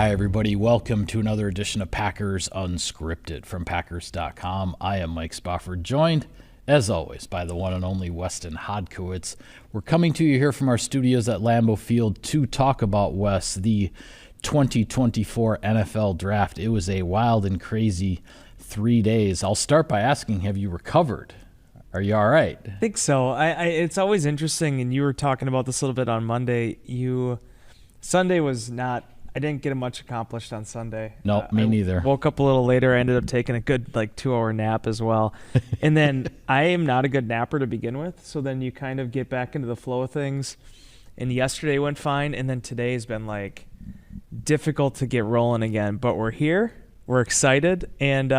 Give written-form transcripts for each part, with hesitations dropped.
Hi, everybody. Welcome to another edition of Packers Unscripted from Packers.com. I am Mike Spofford, joined, as always, by the one and only Weston Hodkowitz. We're coming to you here from our studios at Lambeau Field to talk about, Wes, the 2024 NFL Draft. It was a wild and crazy 3 days. I'll start by asking, have you recovered? Are you all right? I think so. It's always interesting, and you were talking about this a little bit on Monday. Sunday was not... I didn't get much accomplished on Sunday. No, me neither. Woke up a little later. I ended up taking a good 2-hour nap as well. And then I am not a good napper to begin with, so then you kind of get back into the flow of things. And yesterday went fine, and then today has been difficult to get rolling again. But we're here. We're excited. And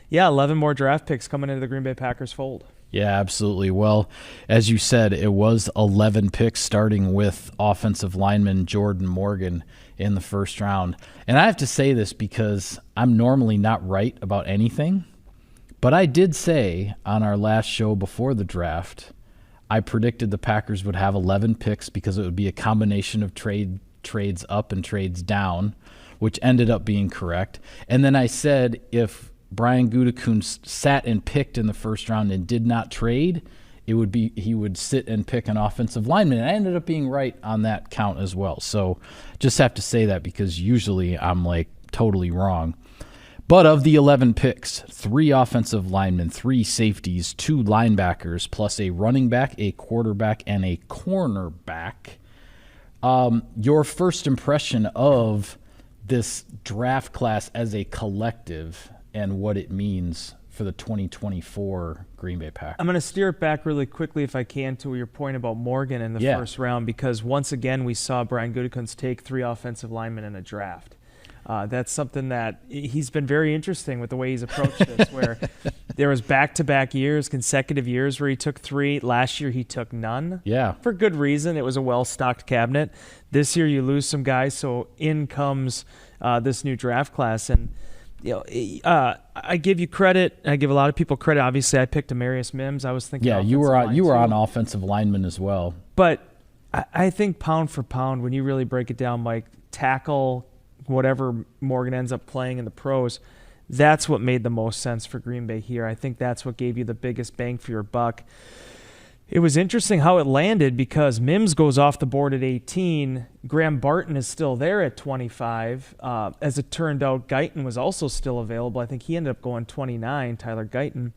11 more draft picks coming into the Green Bay Packers fold. Yeah, absolutely. Well, as you said, it was 11 picks, starting with offensive lineman Jordan Morgan in the first round. And I have to say this because I'm normally not right about anything, but I did say on our last show before the draft, I predicted the Packers would have 11 picks because it would be a combination of trades up and trades down, which ended up being correct. And then I said if Brian Gutekunst sat and picked in the first round and did not trade, he would sit and pick an offensive lineman. And I ended up being right on that count as well. So just have to say that because usually I'm totally wrong. But of the 11 picks, 3 offensive linemen, 3 safeties, 2 linebackers, plus a running back, a quarterback, and a cornerback. Your first impression of this draft class as a collective and what it means for the 2024 Green Bay Packers. I'm going to steer it back really quickly if I can to your point about Morgan in the first round, because once again we saw Brian Gutekunst take 3 offensive linemen in a draft. That's something that he's been very interesting with the way he's approached this, where there was back-to-back years, consecutive years where he took 3. Last year he took none. Yeah. For good reason. It was a well-stocked cabinet. This year you lose some guys, so in comes this new draft class. And I give you credit. I give a lot of people credit. Obviously, I picked Amarius Mims. I was thinking, you were on offensive lineman as well. But I think pound for pound, when you really break it down, Mike, tackle, whatever Morgan ends up playing in the pros, that's what made the most sense for Green Bay here. I think that's what gave you the biggest bang for your buck. It was interesting how it landed because Mims goes off the board at 18. Graham Barton is still there at 25. As it turned out, Guyton was also still available. I think he ended up going 29, Tyler Guyton.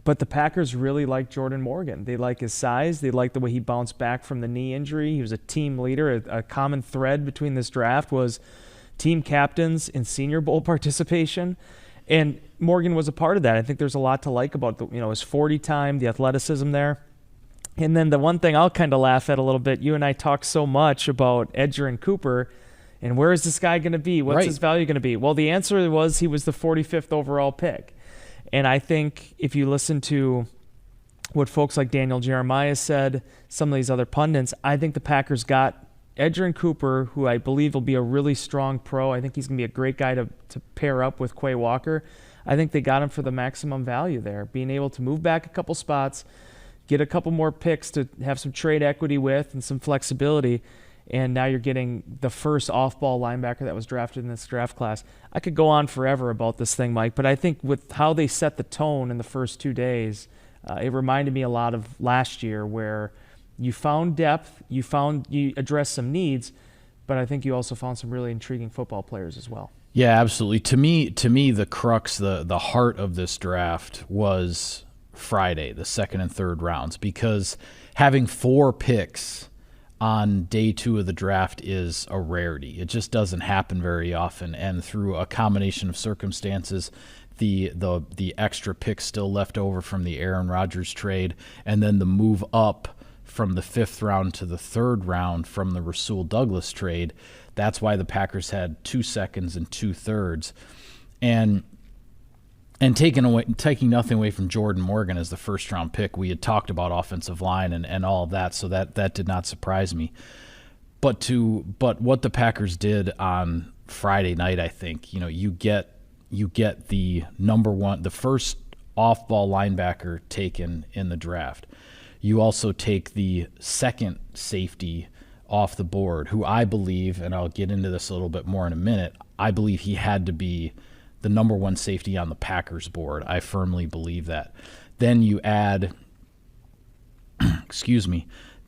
But the Packers really like Jordan Morgan. They like his size. They like the way he bounced back from the knee injury. He was a team leader. A common thread between this draft was team captains and Senior Bowl participation. And Morgan was a part of that. I think there's a lot to like about his 40 time, the athleticism there. And then the one thing I'll kind of laugh at a little bit, you and I talk so much about Edger and Cooper, and where is this guy going to be? What's his value going to be? Well, the answer was he was the 45th overall pick. And I think if you listen to what folks like Daniel Jeremiah said, some of these other pundits, I think the Packers got Edger and Cooper, who I believe will be a really strong pro. I think he's going to be a great guy to pair up with Quay Walker. I think they got him for the maximum value there, being able to move back a couple spots, get a couple more picks to have some trade equity with and some flexibility, and now you're getting the first off-ball linebacker that was drafted in this draft class. I could go on forever about this thing, Mike, but I think with how they set the tone in the first 2 days, it reminded me a lot of last year where you found depth, you addressed some needs, but I think you also found some really intriguing football players as well. Yeah, absolutely. To me, the crux, the heart of this draft was Friday, the second and third rounds, because having 4 picks on day 2 of the draft is a rarity. It just doesn't happen very often, and through a combination of circumstances, the extra picks still left over from the Aaron Rodgers trade, and then the move up from the 5th round to the 3rd round from the Rasul Douglas trade, that's why the Packers had 2 seconds and 2 thirds. And taking nothing away from Jordan Morgan as the first-round pick, we had talked about offensive line and all of that, so that did not surprise me. But what the Packers did on Friday night, I think, you get the number one, the first off-ball linebacker taken in the draft. You also take the second safety off the board, who I believe, and I'll get into this a little bit more in a minute, I believe he had to be the number one safety on the Packers board. I firmly believe that. Then you add,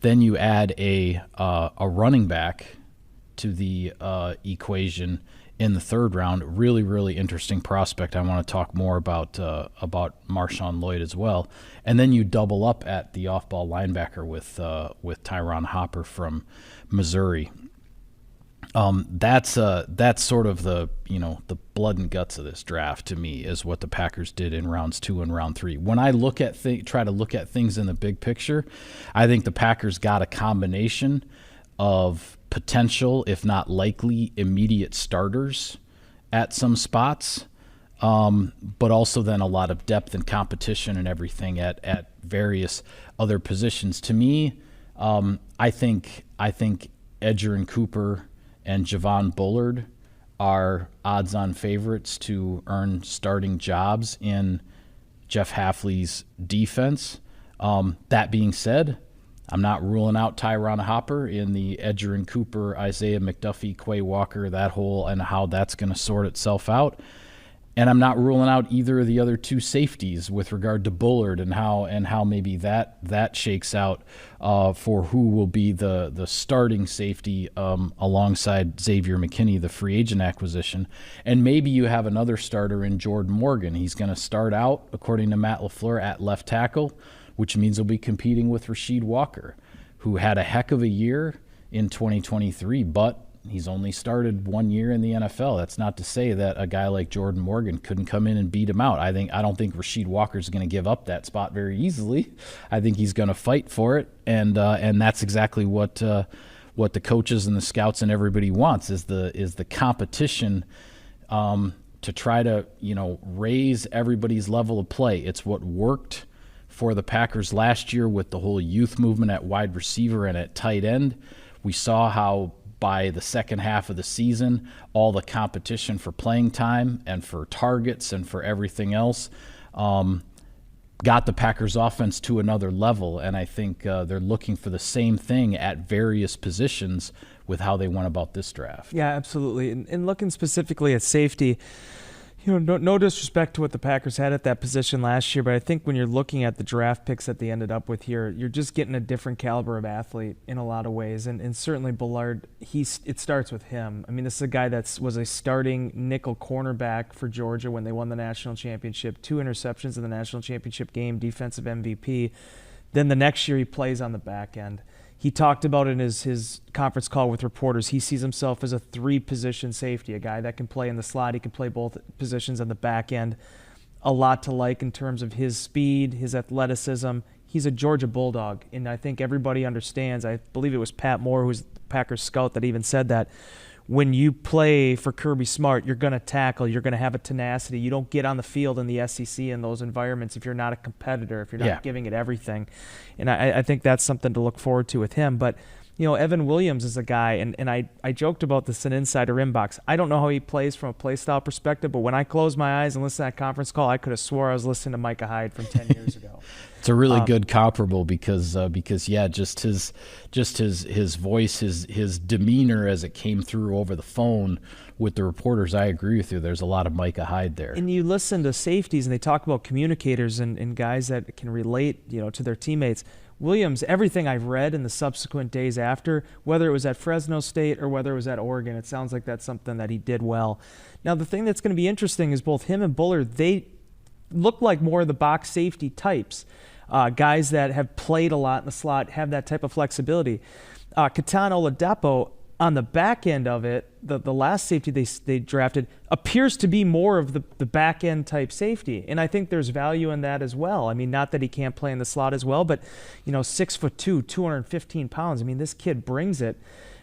then you add a running back to the equation in the third round. Really, really interesting prospect. I want to talk more about Marshawn Lloyd as well. And then you double up at the off-ball linebacker with Tyron Hopper from Missouri. That's sort of the blood and guts of this draft to me, is what the Packers did in rounds 2 and round 3. When I try to look at things in the big picture, I think the Packers got a combination of potential, if not likely, immediate starters at some spots, but also then a lot of depth and competition and everything at various other positions. To me, I think Edgerrin Cooper and Javon Bullard are odds-on favorites to earn starting jobs in Jeff Hafley's defense. That being said, I'm not ruling out Tyron Hopper in the Edgerrin Cooper, Isaiah McDuffie, Quay Walker, that whole, and how that's going to sort itself out. And I'm not ruling out either of the other two safeties with regard to Bullard and how maybe that shakes out for who will be the starting safety alongside Xavier McKinney, the free agent acquisition. And maybe you have another starter in Jordan Morgan. He's going to start out, according to Matt LaFleur, at left tackle, which means he'll be competing with Rasheed Walker, who had a heck of a year in 2023, but he's only started 1 year in the NFL. That's not to say that a guy like Jordan Morgan couldn't come in and beat him out. I don't think Rasheed Walker's going to give up that spot very easily. I think he's going to fight for it, and that's exactly what the coaches and the scouts and everybody wants is the competition to try to raise everybody's level of play. It's what worked for the Packers last year with the whole youth movement at wide receiver and at tight end. We saw how by the second half of the season, all the competition for playing time and for targets and for everything else got the Packers offense to another level. And I think they're looking for the same thing at various positions with how they went about this draft. Yeah, absolutely. And looking specifically at safety, no disrespect to what the Packers had at that position last year, but I think when you're looking at the draft picks that they ended up with here, you're just getting a different caliber of athlete in a lot of ways. And certainly Bullard, it starts with him. I mean, this is a guy that was a starting nickel cornerback for Georgia when they won the national championship, 2 interceptions in the national championship game, defensive MVP. Then the next year he plays on the back end. He talked about in his conference call with reporters, he sees himself as a 3-position safety, a guy that can play in the slot. He can play both positions on the back end. A lot to like in terms of his speed, his athleticism. He's a Georgia Bulldog, and I think everybody understands. I believe it was Pat Moore, who's the Packers scout, that even said that. When you play for Kirby Smart, you're going to tackle, you're going to have a tenacity. You don't get on the field in the SEC in those environments if you're not a competitor, if you're not giving it everything. And I think that's something to look forward to with him. But, Evan Williams is a guy, and I joked about this in Insider Inbox. I don't know how he plays from a play style perspective, but when I close my eyes and listen to that conference call, I could have swore I was listening to Micah Hyde from 10 years ago. It's a really good comparable because just his voice, his demeanor as it came through over the phone with the reporters. I agree with you. There's a lot of Micah Hyde there. And you listen to safeties, and they talk about communicators and guys that can relate, to their teammates. Williams, everything I've read in the subsequent days after, whether it was at Fresno State or whether it was at Oregon, it sounds like that's something that he did well. Now, the thing that's going to be interesting is both him and Bullard, they look like more of the box safety types. Guys that have played a lot in the slot, have that type of flexibility. Katan Oladapo, on the back end of it, the last safety they drafted appears to be more of the back end type safety, and I think there's value in that as well. I mean, not that he can't play in the slot as well, but 6'2", 215 pounds. I mean, this kid brings it.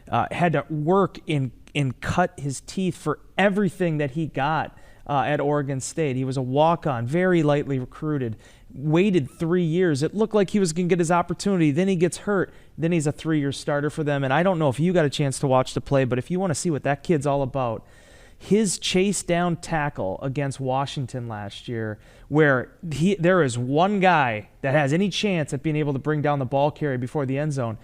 Had to work and cut his teeth for everything that he got at Oregon State. He was a walk-on, very lightly recruited. Waited 3 years. It looked like he was going to get his opportunity. Then he gets hurt. Then he's a 3-year starter for them. And I don't know if you got a chance to watch the play, but if you want to see what that kid's all about, his chase down tackle against Washington last year, where there is one guy that has any chance at being able to bring down the ball carrier before the end zone,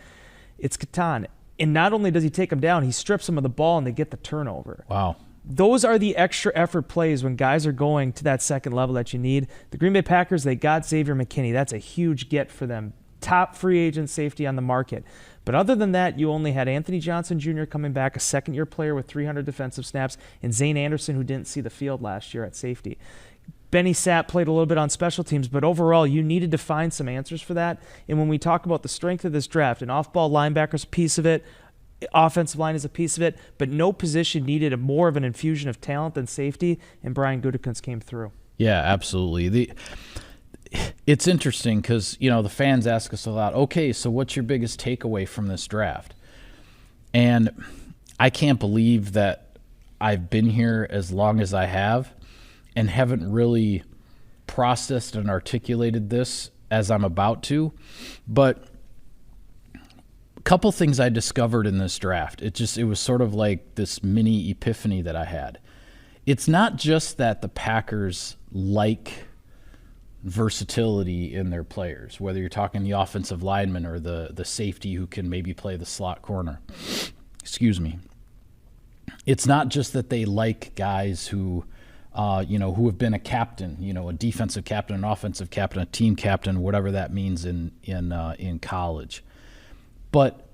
it's Katan. And not only does he take them down, he strips them of the ball and they get the turnover. Wow. Those are the extra effort plays when guys are going to that second level that you need. The Green Bay Packers, they got Xavier McKinney. That's a huge get for them. Top free agent safety on the market. But other than that, you only had Anthony Johnson Jr. coming back, a second-year player with 300 defensive snaps, and Zane Anderson, who didn't see the field last year at safety. Benny Sapp played a little bit on special teams, but overall, you needed to find some answers for that. And when we talk about the strength of this draft, an off-ball linebacker is a piece of it, offensive line is a piece of it, but no position needed more of an infusion of talent than safety, and Brian Gutekunst came through. Yeah, absolutely. It's interesting because, the fans ask us a lot, okay, so what's your biggest takeaway from this draft? And I can't believe that I've been here as long as I have and haven't really processed and articulated this as I'm about to. But a couple things I discovered in this draft. It was sort of like this mini epiphany that I had. It's not just that the Packers like versatility in their players, whether you're talking the offensive lineman or the safety who can maybe play the slot corner. Excuse me. It's not just that they like guys who who have been a captain, a defensive captain, an offensive captain, a team captain, whatever that means in college. But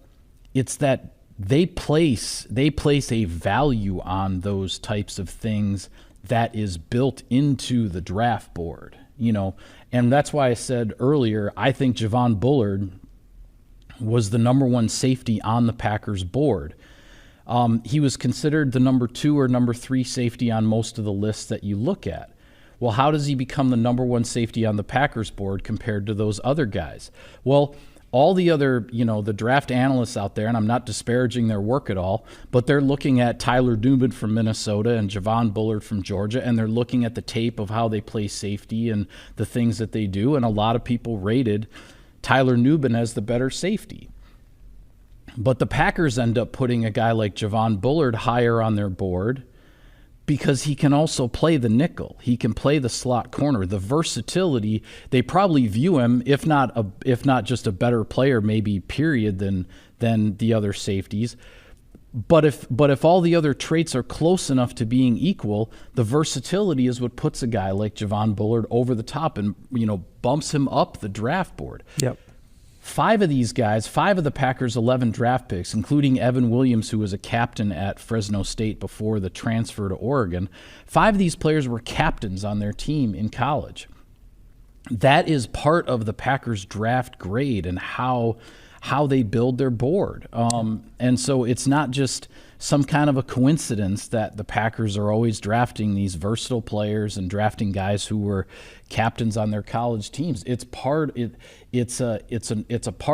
it's that they place a value on those types of things that is built into the draft board, and that's why I said earlier, I think Javon Bullard was the number one safety on the Packers board. He was considered the number 2 or number 3 safety on most of the lists that you look at. Well, how does he become the number 1 safety on the Packers board compared to those other guys? Well, all the other, the draft analysts out there, and I'm not disparaging their work at all, but they're looking at Tyler Nubin from Minnesota and Javon Bullard from Georgia, and they're looking at the tape of how they play safety and the things that they do, and a lot of people rated Tyler Nubin as the better safety. But the Packers end up putting a guy like Javon Bullard higher on their board because he can also play the nickel. He can play the slot corner. The versatility, they probably view him, if not just a better player, maybe period, than the other safeties. But if all the other traits are close enough to being equal, the versatility is what puts a guy like Javon Bullard over the top and bumps him up the draft board. Yep. 5 of these guys, 5 of the Packers' 11 draft picks, including Evan Williams, who was a captain at Fresno State before the transfer to Oregon, 5 of these players were captains on their team in college. That is part of the Packers' draft grade and how they build their board. And so it's not just some kind of a coincidence that the Packers are always drafting these versatile players and drafting guys who were captains on their college teams. It's a part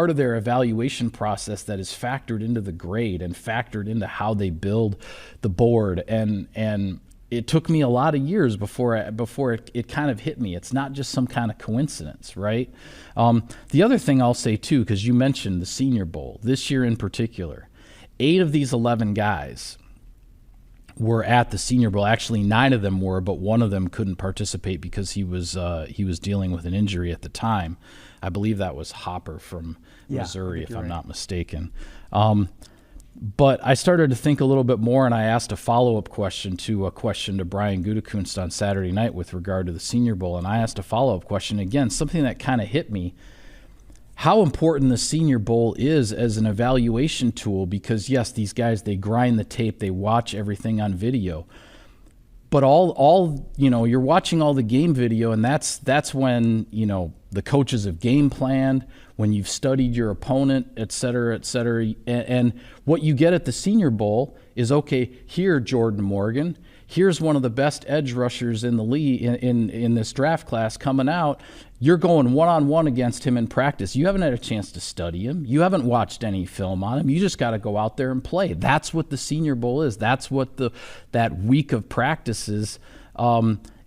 of their evaluation process that is factored into the grade and factored into how they build the board. And it took me a lot of years before it kind of hit me. It's not just some kind of coincidence, right? The other thing I'll say too, because you mentioned the Senior Bowl this year in particular, 8 of these 11 guys were at the Senior Bowl. Actually, 9 of them were, but one of them couldn't participate because he was dealing with an injury at the time. I believe that was Hopper from Missouri, if I'm not mistaken. But I started to think a little bit more, and I asked a follow-up question to Brian Gutekunst on Saturday night with regard to the Senior Bowl, and I asked a follow-up question, again, something that kind of hit me, how important the Senior Bowl is as an evaluation tool, because, yes, these guys, they grind the tape, they watch everything on video, but you're watching all the game video, and that's when, the coaches have game planned, when you've studied your opponent, et cetera, and what you get at the Senior Bowl is, okay, here, Jordan Morgan, here's one of the best edge rushers in the league in this draft class coming out. You're going one-on-one against him in practice. You haven't had a chance to study him. You haven't watched any film on him. You just got to go out there and play. That's what the Senior Bowl is. That's what that week of practices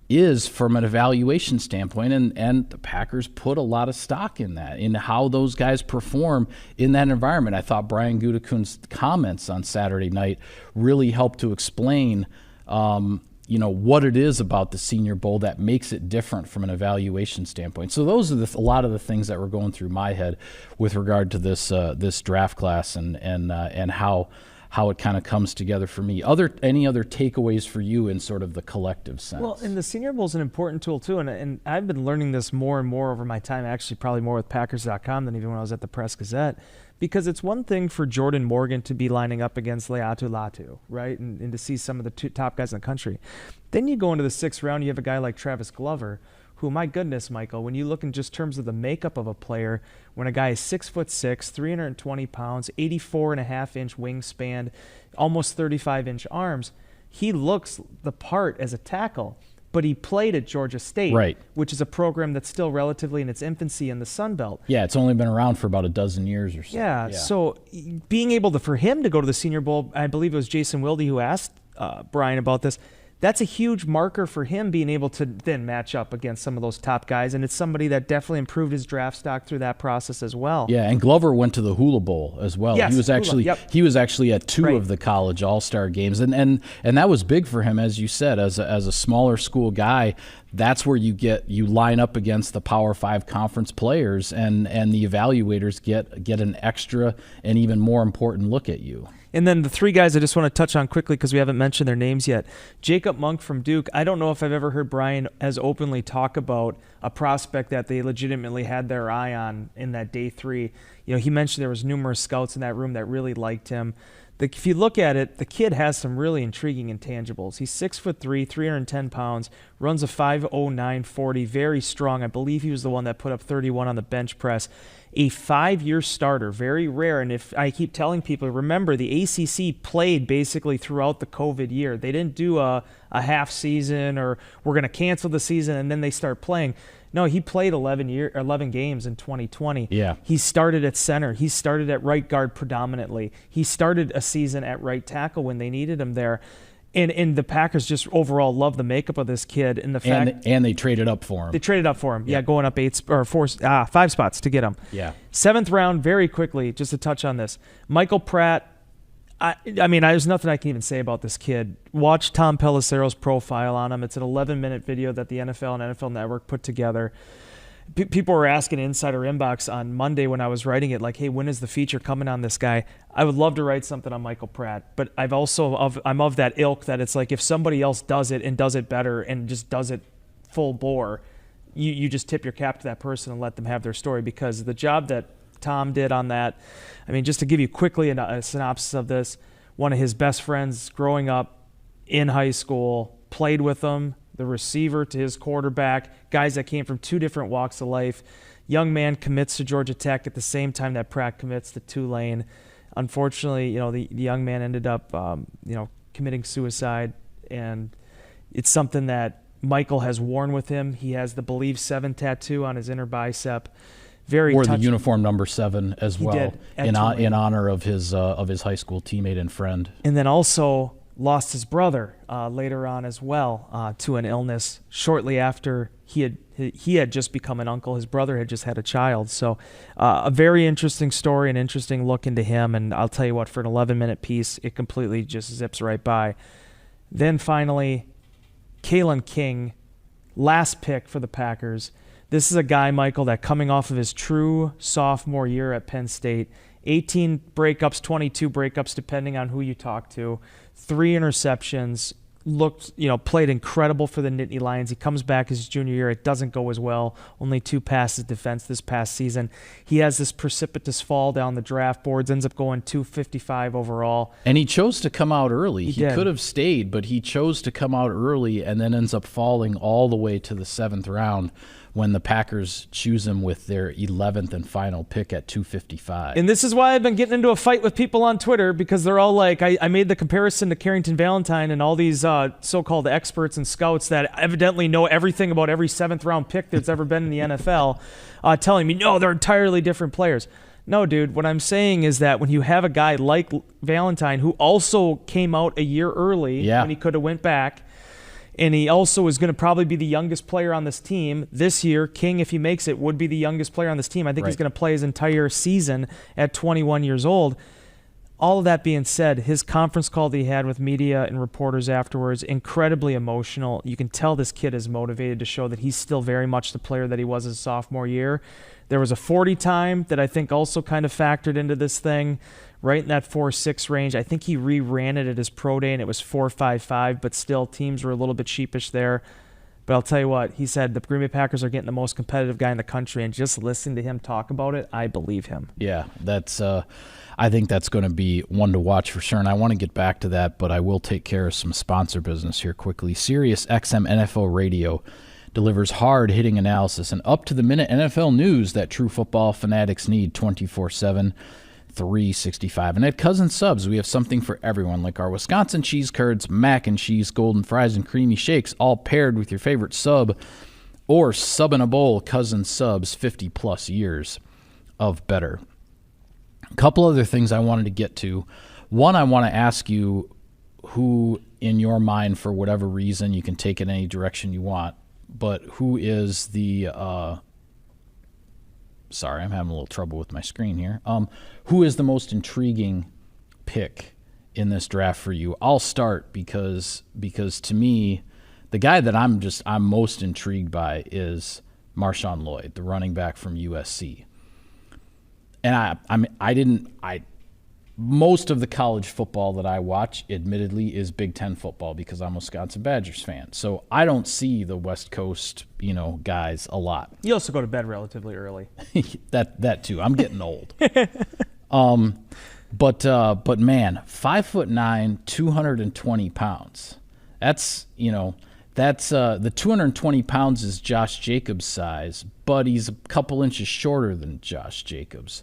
is from an evaluation standpoint, and the Packers put a lot of stock in that, in how those guys perform in that environment. I thought Brian Gutekunst's comments on Saturday night really helped to explain what it is about the Senior Bowl that makes it different from an evaluation standpoint. So those are a lot of the things that were going through my head with regard to this draft class and how it kind of comes together for me. Any other takeaways for you in sort of the collective sense? Well, and the Senior Bowl is an important tool too, and I've been learning this more and more over my time, actually probably more with Packers.com than even when I was at the Press-Gazette, because it's one thing for Jordan Morgan to be lining up against Leatu Latu, right, and to see some of the top guys in the country. Then you go into the 6th round, you have a guy like Travis Glover, who, my goodness, Michael, when you look in just terms of the makeup of a player, when a guy is 6'6", 320 pounds, 84.5-inch wingspan, almost 35-inch arms, he looks the part as a tackle. But he played at Georgia State, right, which is a program that's still relatively in its infancy in the Sun Belt. Yeah, it's only been around for about a dozen years or so. Yeah, so being able for him to go to the Senior Bowl, I believe it was Jason Wilde who asked Brian about this. That's a huge marker for him being able to then match up against some of those top guys, and it's somebody that definitely improved his draft stock through that process as well. Yeah, and Glover went to the Hula Bowl as well. Yes, he was actually at 2 of the college All-Star games, and that was big for him, as you said, as a smaller school guy. That's where you line up against the Power 5 conference players, and the evaluators get an extra and even more important look at you. And then the 3 guys I just want to touch on quickly because we haven't mentioned their names yet. Jacob Monk from Duke. I don't know if I've ever heard Brian as openly talk about a prospect that they legitimately had their eye on in that day 3. He mentioned there was numerous scouts in that room that really liked him. If you look at it, the kid has some really intriguing intangibles. He's 6'3", 310 pounds, runs a 5.09 40, very strong. I believe he was the one that put up 31 on the bench press. A 5-year starter, very rare. And if I keep telling people, remember the ACC played basically throughout the COVID year. They didn't do a half season or we're going to cancel the season and then they start playing. No, he played 11 games in 2020. Yeah. He started at center. He started at right guard predominantly. He started a season at right tackle when they needed him there. And the Packers just overall love the makeup of this kid and the fact and they traded up for him. They traded up for him. Yeah, going up 5 spots to get him. Yeah. 7th round, very quickly, just to touch on this. Michael Pratt. I mean, there's nothing I can even say about this kid. Watch Tom Pelissero's profile on him. It's an 11-minute video that the NFL and NFL Network put together. People were asking Insider Inbox on Monday when I was writing it, like, hey, when is the feature coming on this guy? I would love to write something on Michael Pratt, but I'm of that ilk that it's like if somebody else does it and does it better and just does it full bore, you just tip your cap to that person and let them have their story, because the job that Tom did on that, I mean, just to give you quickly a synopsis of this, one of his best friends growing up in high school played with him, the receiver to his quarterback, guys that came from 2 different walks of life. Young man commits to Georgia Tech at the same time that Pratt commits to Tulane. Unfortunately, the young man ended up, committing suicide, and it's something that Michael has worn with him. He has the Believe 7 tattoo on his inner bicep. Or the uniform number 7 as well, in honor of his high school teammate and friend. And then also lost his brother later on as well to an illness shortly after he had just become an uncle. His brother had just had a child. So a very interesting story, an interesting look into him. And I'll tell you what, for an 11-minute piece, it completely just zips right by. Then finally, Kalen King, last pick for the Packers. This is a guy, Michael, that coming off of his true sophomore year at Penn State, 18 breakups, 22 breakups, depending on who you talk to, 3 interceptions, played incredible for the Nittany Lions. He comes back his junior year. It doesn't go as well. Only 2 passes defense this past season. He has this precipitous fall down the draft boards, ends up going 255 overall. And he chose to come out early. He could have stayed, but he chose to come out early and then ends up falling all the way to the 7th round when the Packers choose him with their 11th and final pick at 255. And this is why I've been getting into a fight with people on Twitter, because they're all like, I made the comparison to Carrington Valentine and all these so-called experts and scouts that evidently know everything about every 7th round pick that's ever been in the NFL, telling me, no, they're entirely different players. No, dude, what I'm saying is that when you have a guy like Valentine, who also came out a year early when he could have went back, and he also is going to probably be the youngest player on this team this year. King, if he makes it, would be the youngest player on this team. I think he's going to play his entire season at 21 years old. all of that being said, his conference call that he had with media and reporters afterwards, incredibly emotional. You can tell this kid is motivated to show that he's still very much the player that he was his sophomore year. There was a 40 time that I think also kind of factored into this thing, right in that 4.6 range. I think he re-ran it at his pro day, and it was 4.55, but still teams were a little bit sheepish there. But I'll tell you what, he said the Green Bay Packers are getting the most competitive guy in the country, and just listening to him talk about it, I believe him. Yeah, that's. I think that's going to be one to watch for sure, and I want to get back to that, but I will take care of some sponsor business here quickly. Sirius XM NFL Radio delivers hard-hitting analysis and up-to-the-minute NFL news that true football fanatics need 24/7, 365. And at Cousin Subs, we have something for everyone, like our Wisconsin cheese curds, mac and cheese, golden fries, and creamy shakes, all paired with your favorite sub or sub in a bowl. Cousin Subs, 50-plus years of better. A couple other things I wanted to get to. One, I want to ask you who, in your mind, for whatever reason, you can take it any direction you want, but who is the sorry, I'm having a little trouble with my screen here. Who is the most intriguing pick in this draft for you? I'll start because to me, the guy that I'm most intrigued by is Marshawn Lloyd, the running back from USC. And most of the college football that I watch, admittedly, is Big Ten football because I'm a Wisconsin Badgers fan. So I don't see the West Coast, guys a lot. You also go to bed relatively early. that too. I'm getting old. But man, 5'9", 220 pounds. That's the 220 pounds is Josh Jacobs' size, but he's a couple inches shorter than Josh Jacobs.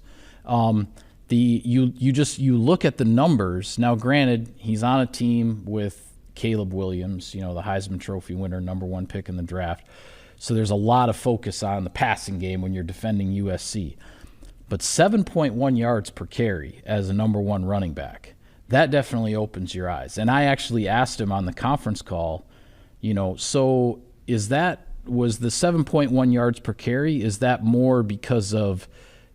You look at the numbers. Now, granted, he's on a team with Caleb Williams, the Heisman Trophy winner, number 1 pick in the draft. So there's a lot of focus on the passing game when you're defending USC. But 7.1 yards per carry as a number 1 running back, that definitely opens your eyes. And I actually asked him on the conference call, so was the 7.1 yards per carry, is that more because of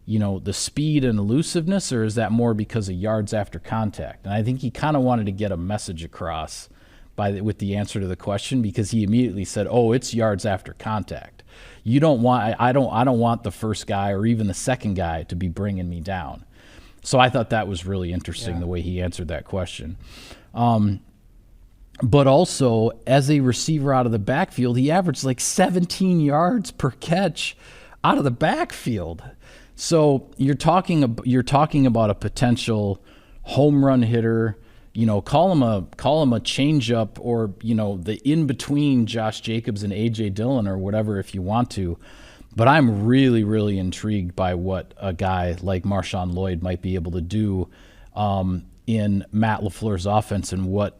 the speed and elusiveness, or is that more because of yards after contact? And I think he kind of wanted to get a message across with the answer to the question, because he immediately said, "Oh, it's yards after contact. I don't want the first guy or even the second guy to be bringing me down." So I thought that was really interesting, the way he answered that question. But also, as a receiver out of the backfield, he averaged like 17 yards per catch out of the backfield. So you're talking about a potential home run hitter. Call him a changeup, or the in between Josh Jacobs and AJ Dillon or whatever if you want to. But I'm really, really intrigued by what a guy like Marshawn Lloyd might be able to do in Matt LaFleur's offense, and what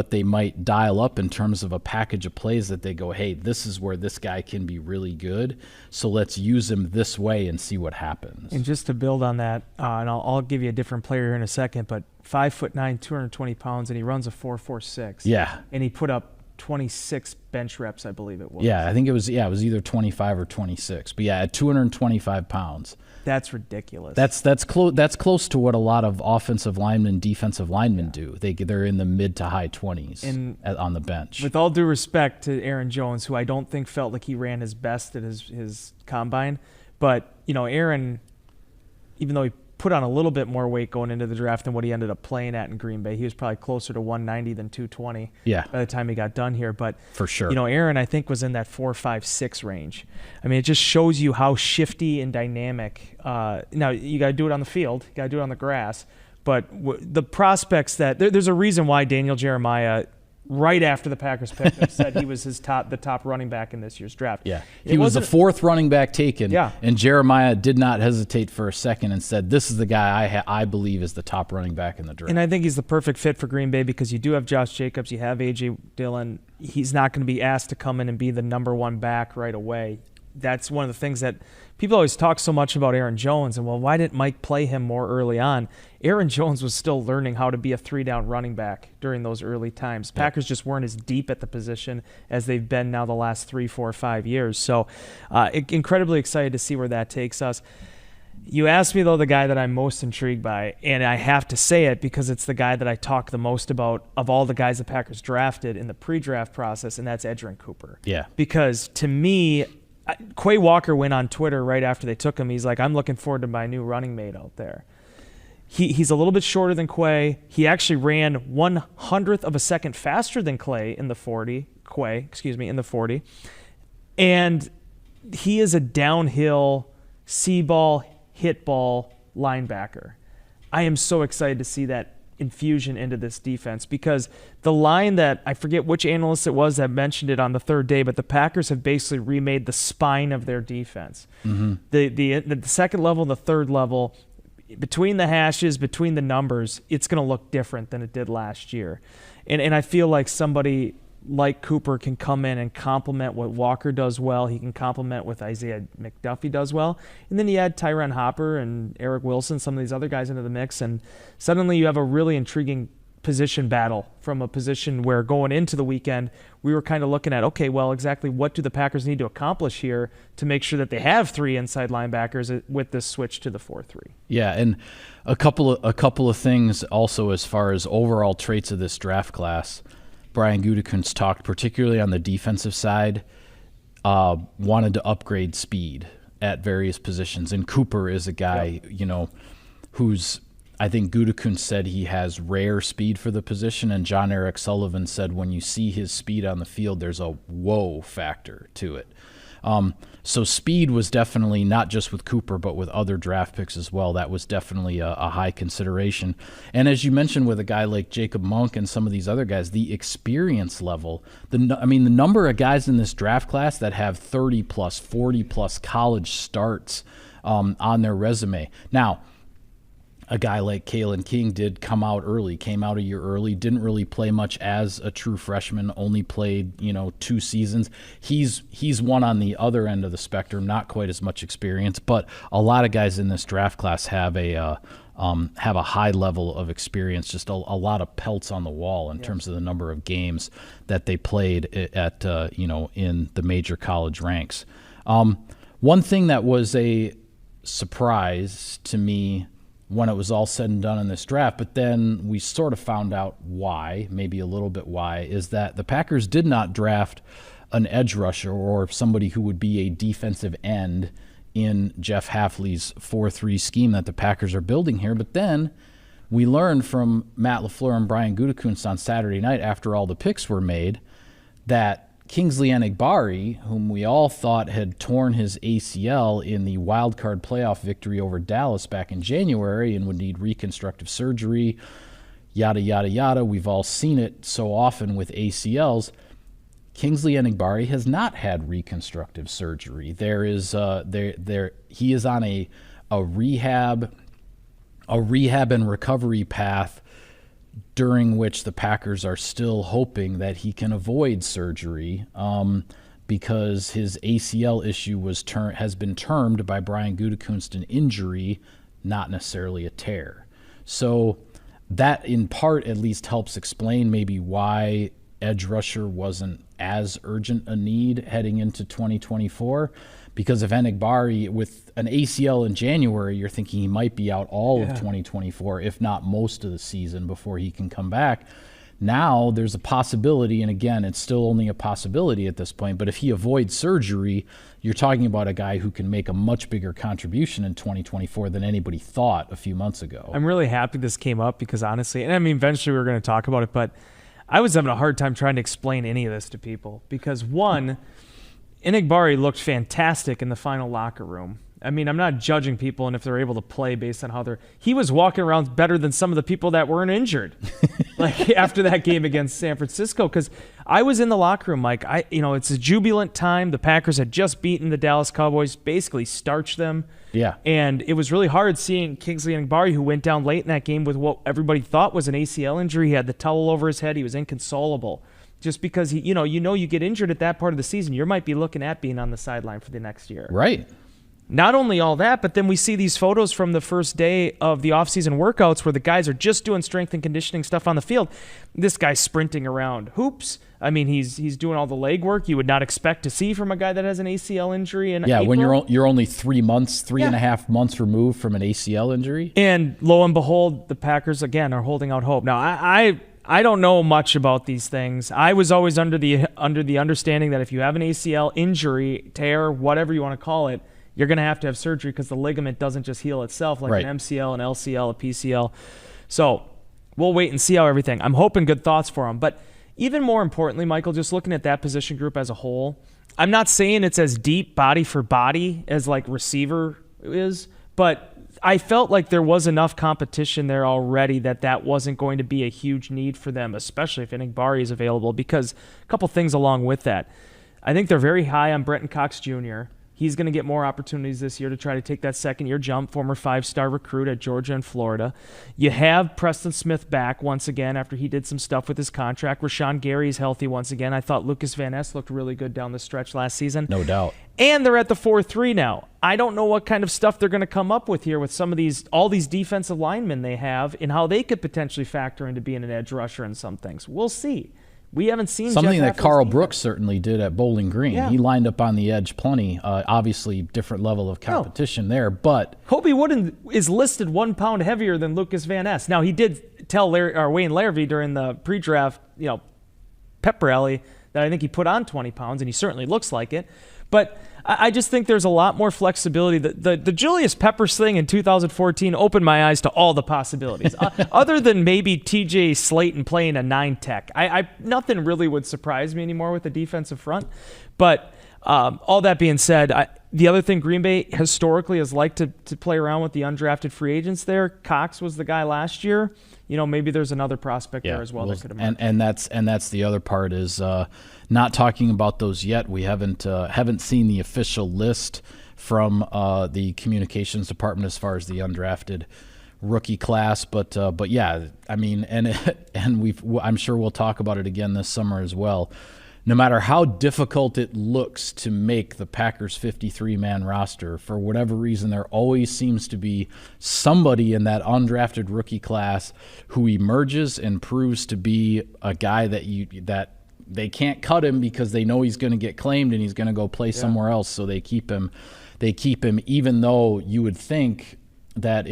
they might dial up in terms of a package of plays that they go, hey, this is where this guy can be really good, so let's use him this way and see what happens. And just to build on that, and I'll give you a different player here in a second, but 5'9", 220 pounds, and he runs a 4.46. Yeah. And he put up 26 bench reps, I believe it was. Yeah, I think it was either 25 or 26. But yeah, at 225 pounds. That's ridiculous. That's close to what a lot of offensive linemen, defensive linemen do. They're in the mid to high 20s on the bench. With all due respect to Aaron Jones, who I don't think felt like he ran his best at his combine, but Aaron, even though he put on a little bit more weight going into the draft than what he ended up playing at in Green Bay. He was probably closer to 190 than 220 by the time he got done here. But for sure, Aaron, I think, was in that 4, 5, 6 range. I mean, it just shows you how shifty and dynamic. Now, you got to do it on the field. You got to do it on the grass. But the prospects that there's a reason why Daniel Jeremiah, right after the Packers picked him, said he was the top running back in this year's draft. Yeah, he was the 4th running back taken. Yeah. And Jeremiah did not hesitate for a second and said, "This is the guy I believe is the top running back in the draft." And I think he's the perfect fit for Green Bay because you do have Josh Jacobs, you have AJ Dillon. He's not going to be asked to come in and be the number 1 back right away. That's one of the things that people always talk so much about Aaron Jones, and why didn't Mike play him more early on? Aaron Jones was still learning how to be a 3-down running back during those early times. Packers just weren't as deep at the position as they've been now the last 3, 4, 5 years. So incredibly excited to see where that takes us. You asked me, though, the guy that I'm most intrigued by, and I have to say it because it's the guy that I talk the most about of all the guys the Packers drafted in the pre-draft process, and that's Edgerrin Cooper. Yeah. Because to me, Quay Walker went on Twitter right after they took him. He's like, I'm looking forward to my new running mate out there. He's a little bit shorter than Quay. He actually ran 1/100th of a second faster than Quay in the 40. And he is a downhill, see-ball, hit ball linebacker. I am so excited to see that infusion into this defense because the line that, I forget which analyst it was that mentioned it on the third day, but the Packers have basically remade the spine of their defense. Mm-hmm. The second level and the third level, between the hashes, between the numbers, it's going to look different than it did last year. And I feel like somebody like Cooper can come in and complement what Walker does well. He can complement what Isaiah McDuffie does well. And then you add Tyron Hopper and Eric Wilson, some of these other guys into the mix, and suddenly you have a really intriguing position battle from a position where going into the weekend, we were kind of looking at, okay, well, exactly what do the Packers need to accomplish here to make sure that they have three inside linebackers with this switch to the 4-3? Yeah, and a couple of things also as far as overall traits of this draft class. Brian Gutekunst talked, particularly on the defensive side, wanted to upgrade speed at various positions. And Cooper is a guy, who's, I think Gutekunst said he has rare speed for the position, and John Eric Sullivan said when you see his speed on the field, there's a whoa factor to it. So speed was definitely, not just with Cooper, but with other draft picks as well, that was definitely a high consideration. And as you mentioned with a guy like Jacob Monk and some of these other guys, the experience level, the number of guys in this draft class that have 30-plus, 40-plus college starts on their resume. Now, a guy like Kalen King came out a year early, didn't really play much as a true freshman, only played, 2 seasons. He's one on the other end of the spectrum, not quite as much experience, but a lot of guys in this draft class have a high level of experience, just a lot of pelts on the wall in terms of the number of games that they played at, in the major college ranks. One thing that was a surprise to me when it was all said and done in this draft, but then we sort of found out why, maybe a little bit why, is that the Packers did not draft an edge rusher or somebody who would be a defensive end in Jeff Hafley's 4-3 scheme that the Packers are building here. But then we learned from Matt LaFleur and Brian Gutekunst on Saturday night after all the picks were made that Kingsley Enagbari, whom we all thought had torn his ACL in the wild card playoff victory over Dallas back in January and would need reconstructive surgery, yada, yada, yada. We've all seen it so often with ACLs. Kingsley Enagbari has not had reconstructive surgery. He is on a rehab and recovery path during which the Packers are still hoping that he can avoid surgery because his ACL issue has been termed by Brian Gutekunst an injury, not necessarily a tear. So that in part at least helps explain maybe why edge rusher wasn't as urgent a need heading into 2024. Because if Enagbari, with an ACL in January, you're thinking he might be out all of 2024, if not most of the season, before he can come back. Now there's a possibility, and again, it's still only a possibility at this point, but if he avoids surgery, you're talking about a guy who can make a much bigger contribution in 2024 than anybody thought a few months ago. I'm really happy this came up because honestly, and I mean, eventually we were going to talk about it, but I was having a hard time trying to explain any of this to people because one, Enagbari looked fantastic in the final locker room. I mean, I'm not judging people and if they're able to play based on how he was walking around better than some of the people that weren't injured. Like after that game against San Francisco, because I was in the locker room, Mike. It's a jubilant time. The Packers had just beaten the Dallas Cowboys, basically starched them. Yeah. And it was really hard seeing Kingsley Enagbari, who went down late in that game with what everybody thought was an ACL injury. He had the towel over his head. He was inconsolable. Just because you get injured at that part of the season, you might be looking at being on the sideline for the next year. Right. Not only all that, but then we see these photos from the first day of the offseason workouts where the guys are just doing strength and conditioning stuff on the field. This guy's sprinting around hoops. I mean, he's doing all the leg work you would not expect to see from a guy that has an ACL injury. In April. When you're only 3 months, 3.5 months removed from an ACL injury. And lo and behold, the Packers, again, are holding out hope. Now, I don't know much about these things. I was always under the understanding that if you have an ACL injury, tear, whatever you want to call it, you're going to have surgery because the ligament doesn't just heal itself like an MCL, an LCL, a PCL. So we'll wait and see how everything. I'm hoping good thoughts for him. But even more importantly, Michael, just looking at that position group as a whole, I'm not saying it's as deep body for body as like receiver is, but I felt like there was enough competition there already that wasn't going to be a huge need for them, especially if Bari is available, because a couple things along with that. I think they're very high on Brenton Cox Jr., He's going to get more opportunities this year to try to take that second-year jump, former 5-star recruit at Georgia and Florida. You have Preston Smith back once again after he did some stuff with his contract. Rashawn Gary's healthy once again. I thought Lucas Van Ness looked really good down the stretch last season. No doubt. And they're at the 4-3 now. I don't know what kind of stuff they're going to come up with here with some of all these defensive linemen they have and how they could potentially factor into being an edge rusher and some things. We'll see. We haven't seen something that Carl Brooks certainly did at Bowling Green. Yeah. He lined up on the edge plenty. Obviously, different level of competition there, but Kobe Wooden is listed 1 pound heavier than Lucas Van Ness. Now he did tell Wayne Larrivee during the pre-draft, pep rally that I think he put on 20 pounds, and he certainly looks like it. But I just think there's a lot more flexibility. The Julius Peppers thing in 2014 opened my eyes to all the possibilities. Other than maybe TJ Slayton playing a 9-tech, nothing really would surprise me anymore with the defensive front. But all that being said, the other thing Green Bay historically has liked to play around with the undrafted free agents there. Cox was the guy last year. Maybe there's another prospect there as well that could emerge. And that's the other part is not talking about those yet. We haven't seen the official list from the communications department as far as the undrafted rookie class, but yeah, I mean, I'm sure we'll talk about it again this summer as well. No matter how difficult it looks to make the Packers 53-man roster, for whatever reason, there always seems to be somebody in that undrafted rookie class who emerges and proves to be a guy that they can't cut him because they know he's going to get claimed and he's going to go play somewhere else. So they keep him, even though you would think that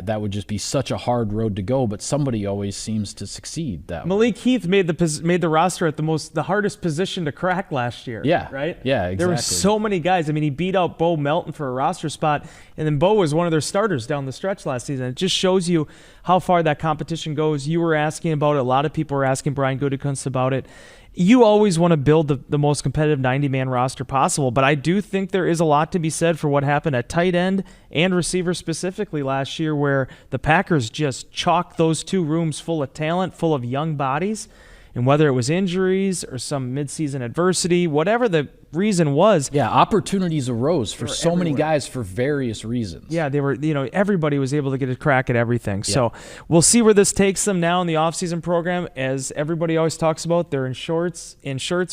that would just be such a hard road to go, but somebody always seems to succeed that way. Malik Heath made the roster at the hardest position to crack last year. Yeah. Right? Yeah, exactly. There were so many guys. I mean, he beat out Bo Melton for a roster spot, and then Bo was one of their starters down the stretch last season. It just shows you how far that competition goes. You were asking about it. A lot of people were asking Brian Gutekunst about it. You always want to build the most competitive 90-man roster possible, but I do think there is a lot to be said for what happened at tight end and receiver specifically last year, where the Packers just chalked those two rooms full of talent, full of young bodies. And whether it was injuries or some midseason adversity, whatever the reason was. Yeah, opportunities arose for so many guys for various reasons. Yeah, they were, everybody was able to get a crack at everything. Yeah. So we'll see where this takes them now in the offseason program. As everybody always talks about, they're in shirts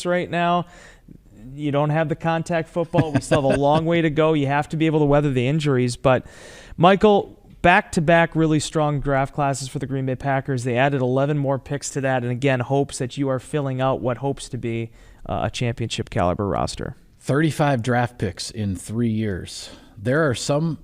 right now. You don't have the contact football. We still have a long way to go. You have to be able to weather the injuries. But, Michael, back-to-back really strong draft classes for the Green Bay Packers. They added 11 more picks to that, and again, hopes that you are filling out what hopes to be a championship-caliber roster. 35 draft picks in 3 years. There are some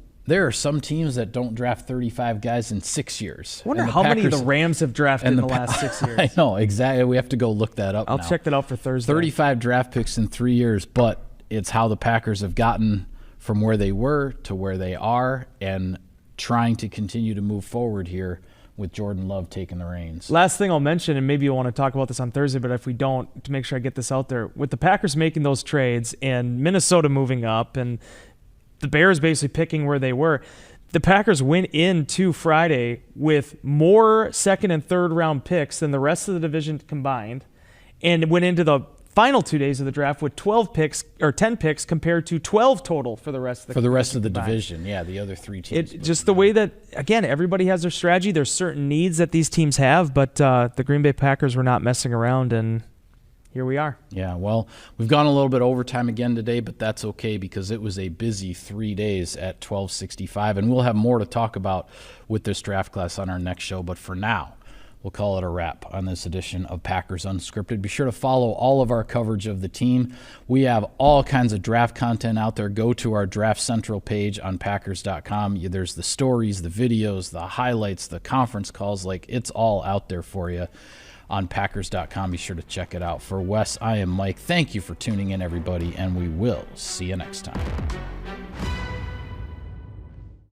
teams that don't draft 35 guys in 6 years. I wonder how many the Rams have drafted in the last 6 years. I know, exactly. We have to go look that up I'll check that out for Thursday. 35 draft picks in 3 years, but it's how the Packers have gotten from where they were to where they are, and trying to continue to move forward here with Jordan Love taking the reins. Last thing I'll mention, and maybe you'll want to talk about this on Thursday, but if we don't, to make sure I get this out there, with the Packers making those trades and Minnesota moving up and the Bears basically picking where they were, the Packers went into Friday with more second and third round picks than the rest of the division combined, and went into the final 2 days of the draft with 12 picks or 10 picks compared to 12 total for the rest of the division. Yeah, the other three teams. Just the way that, again, everybody has their strategy. There's certain needs that these teams have, but the Green Bay Packers were not messing around, and here we are. Yeah, well, we've gone a little bit overtime again today, but that's okay because it was a busy 3 days at 1265, and we'll have more to talk about with this draft class on our next show. But for now, we'll call it a wrap on this edition of Packers Unscripted. Be sure to follow all of our coverage of the team. We have all kinds of draft content out there. Go to our Draft Central page on Packers.com. There's the stories, the videos, the highlights, the conference calls. Like, it's all out there for you on Packers.com. Be sure to check it out. For Wes, I am Mike. Thank you for tuning in, everybody, and we will see you next time.